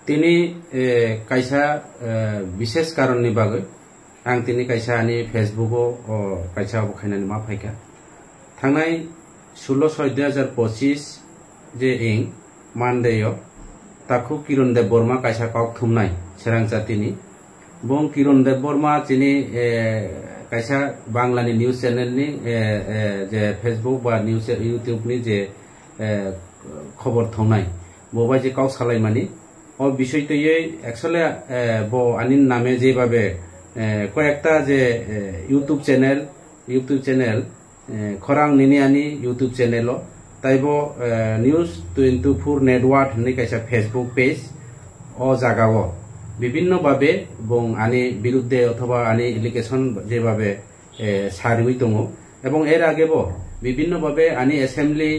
তিনি কাইসা বিশেষ কারণনি বাগৈ आं तिनि कायसा आनि फेसबुकआव कायसा बखायनानै मा फायखा थांनाय 16/6/2025 जे इं मानदेयाव ताखु किरण देव बर्मा कायसा काव थुमनाय सेरां जातिनि बं किरण देव बर्मा तिनि कायसा बांलानि निउज चेनेलनि जे फेसबुक बा निउज इउट्यूबनि जे खबर थंनाय बबा जे काव सालायमानि अ बिषयतयै एक्चुअली ब आनि नामे जेबाबे কয়েকটা যে ইউটিউব চ্যানেল খরাং নিনিয়ানি ইউটিউব চ্যানেল তাইব নিউজ 24 নেটওয়ার্ক হনে কাইসা ফেসবুক পেজ ও জাগাও বিভিন্ন ভাবে এবং আনি বিরুদ্ধে অথবা আনি এলিগেশন যেভাবে সার্ভে দङ এবং এর আগেব বিভিন্ন ভাবে আনি অ্যাসেম্বলি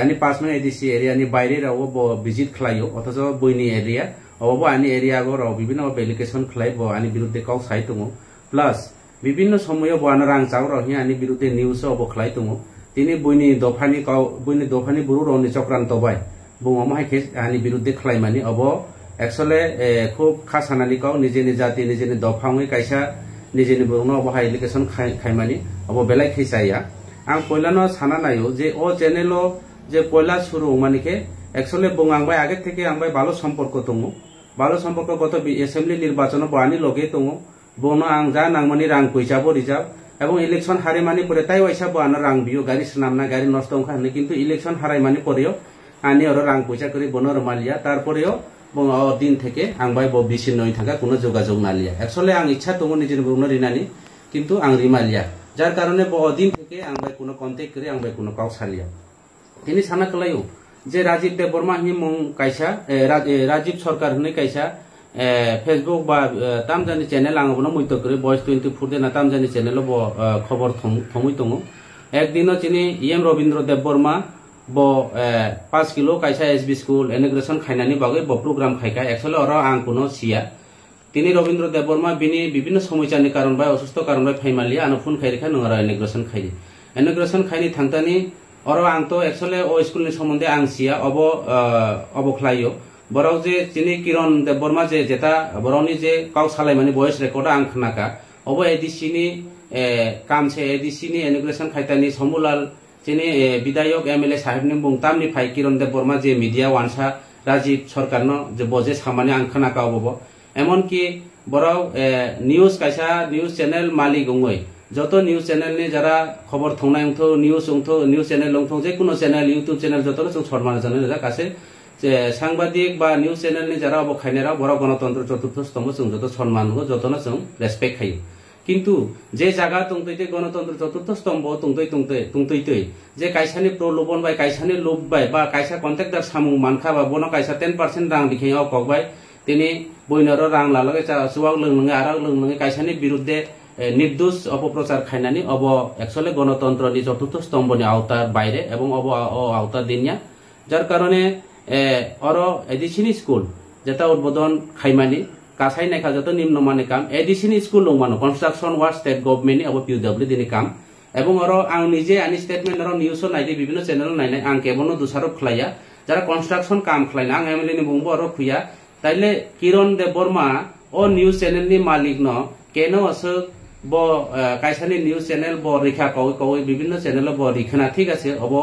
আনি 5 নং এডিসি এরিয়ানি বাইরে রাও ভিজিট খালাयो অথচ বইনি এরিয়া अब आनी एरिया गो विभिन्न एप्लिकेशन खलाय बो आनी बिरुद्धे काव साइ दङ प्लस विभिन्न समय बन रां चाव रहि आनी बिरुद्धे निउज अब खलाय दङ तिनि बयनि दफानि बुरु रनि चक्रान्त बाय बुङम हायखे आनी बिरुद्धे खलाय मानि अब एक्चुअली खूब खासानानि काव निजेनि जाति निजेनि दफाङै कायसा निजेनि बुरुनो अब एप्लिकेशन खायमानि अब बेलाय खैसाया आं पयलानो साना नायो जे ओ चेनेलो जे पयला शुरू मानिके एक्चुअली बुङांबाय आगे থেকে आंबाय भालो सम्पर्क दङ भालो सम्पर्क गत एसेम्बली निर्वाचन बानि लगे दङ बनो आं जा नांगमानि रां पैसाबो रिजार्व এবং ইলেকশন হারে মানি পরে তাই ওইসা বানা রাং বিও গাড়ি সামনা গাড়ি নষ্ট ওখানে কিন্তু ইলেকশন হারাই মানি পরেও আনি আর রাং পয়সা করে বনর মালিয়া তারপরেও দিন থেকে আংবাই বিচ্ছিন্ন হয়ে থাকা কোনো যোগাযোগ নালিয়া एक्चुअली आं इच्छा दङ निजेनि बुंनो रिनानि কিন্তু आं रिमालिया যার কারণে দিন থেকে आंबाय কোনো कन्टेक्ट করে आंबाय কোনো काव सालिया তিনি साना कलायो जे राजीव देव बर्मा हि मुं कायसा राजीव सरकार हने कायसा फेसबुक बा तामजानि चैनल आं बनो मुइतो करे बॉयज 24 देना तामजानि चैनल बो खबर थमै दङ एक दिन चिनि एम रविन्द्र देव बर्मा बो 5 किलो कायसा एसबी स्कूल इनॉग्रेशन खायनानि बागै बो प्रोग्राम खायका एक्चुअली अर आं कोनो सिया तिनि रविन्द्र देव बर्मा बिनि विभिन्न समस्यानि कारण बा असुस्थ कारण बा फाइमालिया आनो फन खायरिखा नङा इनॉग्रेशन खायनि थांतानि और आं तो एक्चुअली ओ स्कूल नि सम्बन्धे आं सिया अब खलायो बराव जे चिनि किरण देव बर्मा जे जेता बरनि जे काव सालायमानि वॉइस रेकर्ड आं खनाका अब एडीसी नि काम से एडीसी नि इनॉग्रेशन खायतानि समूलाल चिनि विधायक एमएलए साहेब नि बुंतामनि फाइ किरण देव बर्मा जे मीडिया वानसा राजीव सरकार न जे बजे सामानि आं खनाका अब एमन कि बराव न्यूज कायसा न्यूज चैनल मालिक गङै যত নিউজ চ্যানেল নি যারা খবর থংনাই উঠো নিউজ চ্যানেল লংথং যে কোনো চ্যানেল ইউটিউব চ্যানেল যত जों সম্মান জানাই যা কাছে যে সাংবাদিক বা নিউজ চ্যানেল নি যারা অবখাইনারা বড় গণতন্ত্র চতুর্থ স্তম্ভ जों যত সম্মান হো যতনা जों রেসপেক্ট খাই কিন্তু যে জায়গা তংতৈতে গণতন্ত্র চতুর্থ স্তম্ভ তংতৈতে যে কাইসানি প্রলোভন বাই কাইসানি লোভ বাই বা কাইসা কন্ট্রাক্টর সামু মানখা বা বন কাইসা 10% রাং দিখাইও ককবাই তিনি বইনর রাং লালগে সুৱাগ লংলঙে আরাগ লংলঙে কাইসানি বিরুদ্ধে निर्दोष अपप्रचार खायनानि अब एक्चुअली गणतंत्रनि चतुर्थ स्तम्भनि आवतार बाइरे एवं अब आवतार दिनिया जार कारणे अर एडिसिनि स्कूल जेता उद्बोधन खायमानि कासाय नायखा जत निम्नमानि काम एडिसिनि स्कूल लंमानो कन्स्ट्राक्शन वार्ड स्टेट गवर्नमेंट अब पीडब्ल्यू दिनि काम एवं अर आं निजे आनि स्टेटमेंट अर न्यूज नायदि विभिन्न चैनल नायनाय आं केबनो दुसारो खलाया जारा कन्स्ट्राक्शन काम खलायना आं एमएलए नि बुंबो अर खुया ताइले किरण देव बर्मा ओ न्यूज चैनल नि मालिक न केनो असो बो कायसानि न्यूज चैनल बो रेखा कवै विभिन्न चैनल बो रिखना ठीक আছে अब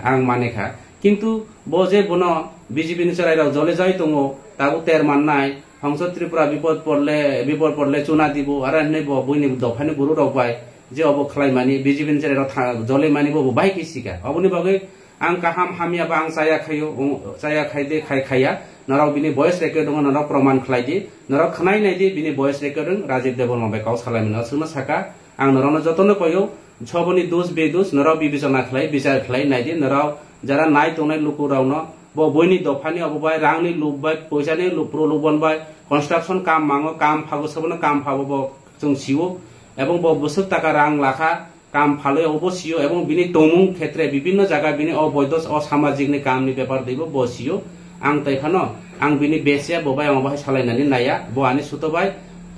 आं मानेखा किंतु बो जे बनो बीजेपी नि चराइराव जले जाय दङ ताबो तेर माननाय हंस त्रिपुरा विपद पड़ले चुना दिबो आरो नै बो बयनि दफानि गुरु रावबाय जे अब खलाय मानि बीजेपी नि चराइराव जले मानि बो बाय किसिका अबनि बागै आं काहाम हामिया बा आं साया खायदे खाया नराव बिनि वॉइस रेकर्ड दङ नराव प्रमाण खलायदि नराव खनाय नायदि बिनि वॉइस रेकर्ड राजीव देव बर्मा बे काव सालायमन सुना साका आं नरावनो जतन कयो छबनि दोष बेदोष नराव बिबिचना खलाय बिचार खलाय नायदि नराव जरा नाय तंनाय लुकु रावनो बो बयनि दफानि अबबाय रांनि लुबबाय पैसानि प्रलोभनबाय कन्स्ट्राक्शन काम मांगो काम फागो सबनो काम फागो जों सिवो एवं बो बोसोर टाका रां लाखा काम फाले अबसियो एवं बिनि तमुं क्षेत्रे विभिन्न जागा बिनि अवैध असामाजिकनि कामनि पेपर दैबो बसियो आं तैखानो आं बिनि बेसिया बबाय आं बाहाय सालायनानै नाया बो आनि सुतबाय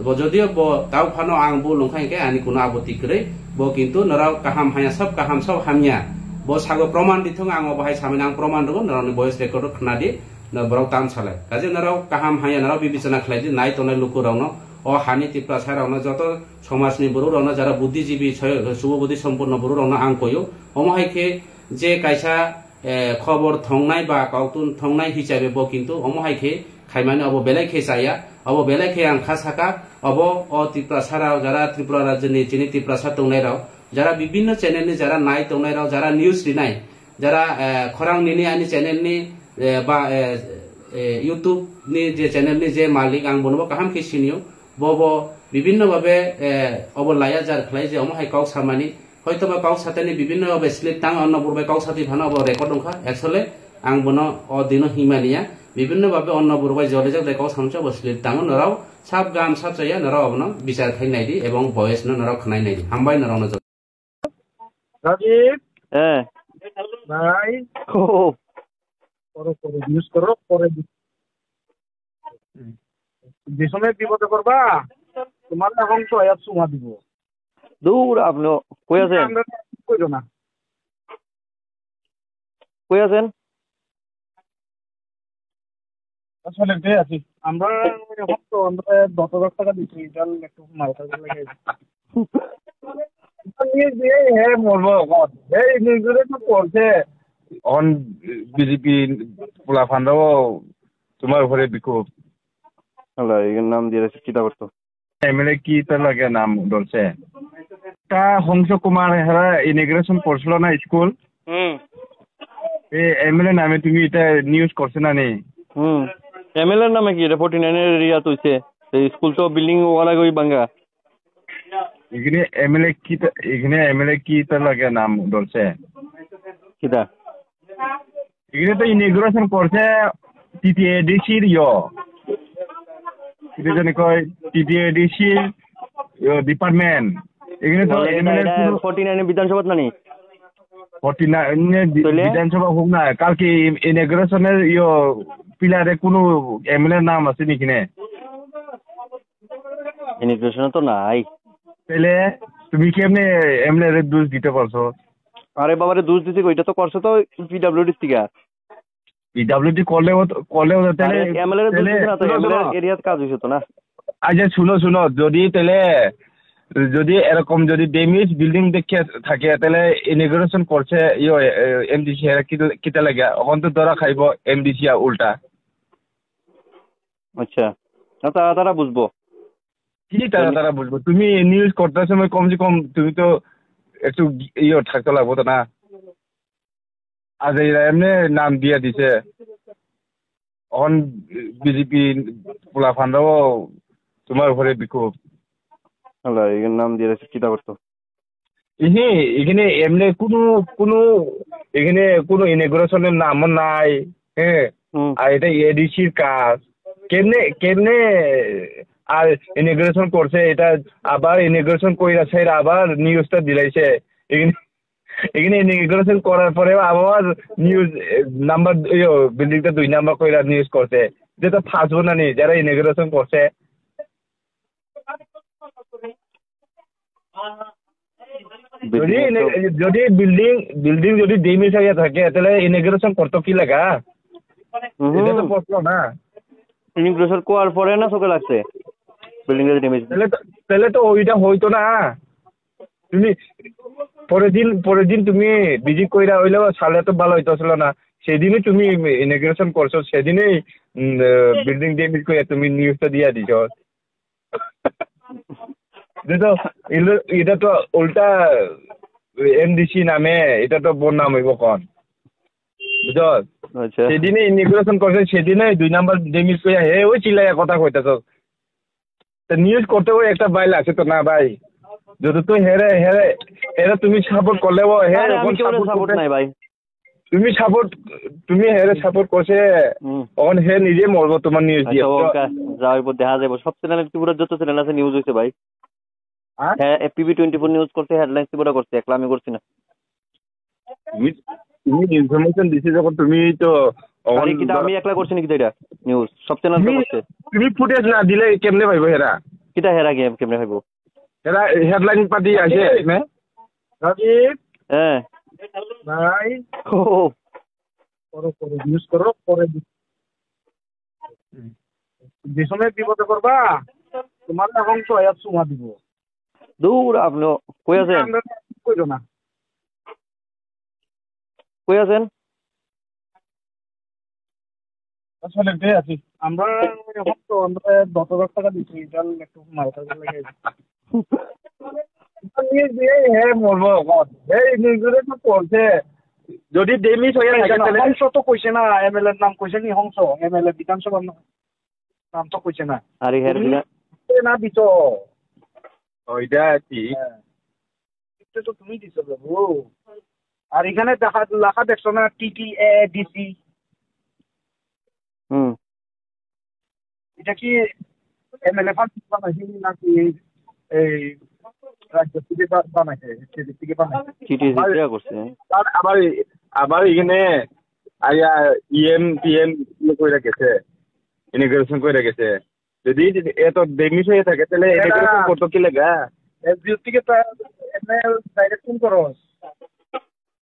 बो जदियो बो ताव फानो आं बो लंखायके आनि कुनो आपत्ति करे बो किन्तु नराव काहाम हाया सब हामिया बो सागो प्रमाण दिथों आं बाहाय सामिना आं प्रमाण दङ नरावनि वॉइस रेकर्ड खनादि বরক তাম সালে কাজে নারাও কাহাম হাইয়া নারাও বিবেচনা খালাইদি নাই তনাই লুকু রাवनो ও হানি টিপ্রাসা রাवनो যত সমাজনি বড় রাवनो যারা বুদ্ধিজীবী শুভবুদ্ধি সম্পন্ন বড় রাवनो আং কইও অমহাইকে যে কাইসা খবর থংনাই বা কাউতুন থংনাই হিসাবে ব কিন্তু অমহাইকে খাইমানে অব বেলাইখে চাইয়া অব বেলাইখে আং খাসাকা অব অ ত্রিপুরাসারাও যারা ত্রিপুরা রাজ্যনি চিনি ত্রিপুরাসা তংনাইরাও যারা বিভিন্ন চ্যানেলনি যারা নাই তংনাইরাও যারা নিউজ রিনাই যারা খরাং নিনি আনি চ্যানেলনি বা ইউটিউব নি যে চ্যানেলনি যে মালিক আং বনবো কাহাম কে সিনিও বব বিভিন্ন ভাবে অব লায়া যার খালাই যে অমহাই কাউ সামানি হয়তো বা কাউ সাথে বিভিন্ন ভাবে স্লিপ টাং অন্য বুরবাই কাউ সাথে ভানো অব রেকর্ড দংখা একচুয়ালি আং বনো অ দিন হিমানিয়া বিভিন্ন ভাবে অন্য বুরবাই জলে যাক কাউ সামচা অব স্লিপ টাং নরাও সাব গাম সাব চাইয়া নরাও অবনো বিচার খাই নাইদি এবং ভয়েস নরাও খানাই নাইদি হামবাই নরাও নজ রাজীব হ্যাঁ ভাই ও করো করো ইউজ করো পরে যে সময় বিপদে করবা তোমার এখন তো আয়াত সুমা দিব দূর আপনি কই আছেন আমরা কইরো না কই আছেন আসলে তে আছি আমরা এখন তো আমরা 10,000 টাকা দিচ্ছি এটার একটু মালটা লাগে নিয়ে দিয়ে হ্যাঁ মরবো এই নিউজে তো পড়ছে অন বিজেপি পোলা ফান্ডাও তোমার উপরে বিক্ষোভ আল্লাহ এর নাম দিয়ে রাখছে কিটা করতো এমএলএ কি তার লাগে নাম ধরছে তা হংস কুমার হেরা ইমিগ্রেশন পড়ছিল না স্কুল এমএলএ নামে তুমি এটা নিউজ করছে না নেই এমএলএ এর নামে কি এটা 49 এর এরিয়া তুইছে এই স্কুল তো বিল্ডিং ওয়ালা গই বাঙ্গা এখানে এমএলএ কি তার লাগে নাম ধরছে কিটা এখানে তো ইমিগ্রেশন করছে টিটিএডিসির এটা জানি কয় টিটিএডিসির ডিপার্টমেন্ট এখানে তো এমএলএ 49 বিধানসভা না নি 49 বিধানসভা হোক না কালকে ইমিগ্রেশনের পিলারে কোনো এমএলএ নাম আছে নাকি না ইমিগ্রেশন তো নাই তাহলে তুমি কেমনে এমএলএ এর দোষ দিতে পারছো আরে বাবারে দোষ দিতে কইটা তো করছে তো পিডব্লিউডি থেকে পিডব্লিউডি করলেও তাহলে এমএলএ এর দোষ দিতে না তো এমএলএ এরিয়াতে কাজ হইছে তো না আচ্ছা শুনো যদি এরকম যদি ড্যামেজ বিল্ডিং দেখে থাকে তাহলে ইমিগ্রেশন করছে এমডিসি এরা কিতা লাগে এখন তো ধরা খাইব এমডিসি উল্টা আচ্ছা তারা বুঝবো কি তারা বুঝবো তুমি নিউজ করতে সময় কমসে কম তুমি তো একটু থাকতে লাগবো তো না আজ এরা এমনি নাম দিয়ে দিছে এখন বিজেপি পোলা ফান্ডাও তোমার উপরে বিক্ষোভ আল্লাহ এর নাম দিয়ে রাখছে কিটা করতো এখানে এমনি কোনো এখানে কোনো ইমিগ্রেশনের নাম নাই হ্যাঁ আর এটা এডিসির কাজ কেমনে আর ইমিগ্রেশন করছে এটা আবার ইমিগ্রেশন কইরাছে আবার নিউজটা দিলাইছে এখানে ইমিগ্রেশন করার পরে আবার নিউজ নাম্বার বিল্ডিংটা 2 নাম্বার কইরা নিউজ করছে যেটা ফাঁসবো না নি যারা ইমিগ্রেশন করছে যদি বিল্ডিং যদি ড্যামেজ হয়ে থাকে তাহলে ইমিগ্রেশন করতে কি লাগা এটা তো প্রশ্ন না ইমিগ্রেশন কোয়ার পরে না চোখে লাগছে বিল্ডিং এর ড্যামেজ তাহলে তো ওইটা হইতো না তুমি পরের দিন তুমি ভিজিট কইরা হইলেও সালে তো ভালো হইতেছিল না সেদিনই তুমি ইমিগ্রেশন করছো সেদিনই বিল্ডিং ড্যামেজ করে তুমি নিউজটা দিয়া দিছ এটা তো উল্টা এমডিসি নামে এটা তো বোন নাম হইব কন বুঝছ সেদিনে ইমিগ্রেশন করছে সেদিনে 2 নাম্বার ড্যামেজ করে ওই চিল্লাইয়া কথা কইতেছ নিউজ করতে ওই একটা বাইল আছে তো না ভাই যদি তুই হেরে তুমি সাপোর্ট করলেও সাপোর্ট নাই ভাই তুমি হেরে সাপোর্ট করছে তখন হে নিজে মরবো তোমার নিউজ দিয়ে যাইব দেখা যাইব সব চ্যানেল ত্রিপুরা যত চ্যানেল আছে নিউজ হইছে ভাই হ্যাঁ এপিবি 24 নিউজ করতে হেডলাইন ত্রিপুরা করতে একলা আমি করছি না তুমি ইনফরমেশন দিছি যখন তুমি তো আমি একলা করছি নাকি এটা নিউজ সব চ্যানেল করছে তুমি ফুটেজ না দিলে কেমনে পাইব হেরা কিটা হেরা কেমনে পাইব হেরা হেডলাইন পাতি আছে না রাজীব হ্যাঁ ভাই ও করো ইউজ করো পরে যে সময় বিপদে করবা তোমার এখন তো চুমা দিব দূর আপনি কই আছেন কইরো না কই আছেন আসলে এটাই আছি আমরা এখন তো আমরা 10,000 টাকা দিচ্ছি এটা একটু মালটা লাগে নিয়ে দিয়ে হ্যাঁ মরবো এই নিউজে তো পড়ছে যদি ডেমিস হয়ে থাকে তাহলে হংস তো কইছে না এমএলএ নাম কইছে নি হংস এমএলএ বিধানসভার নাম তো কইছে না আরে হ্যাঁ না দিছো ওইটা কি এটা তো তুমি দিছো বাবু আর এখানে লেখা দেখছো না টিটিএ ডিসি এটা কি এমএলএ ফান্ড বানাইছে নাকি এই রাজ্য থেকে বানাইছে স্টেট থেকে বানাইছে চিঠি দিতে করছে আবার আবার এখানে আয়া পিএম কইরা গেছে ইমিগ্রেশন কইরা গেছে যদি এত ডেমিস হয়ে থাকে তাহলে ইমিগ্রেশন করতে কি লাগা এসবিউ থেকে তো এমএল ডাইরেক্ট ফোন করো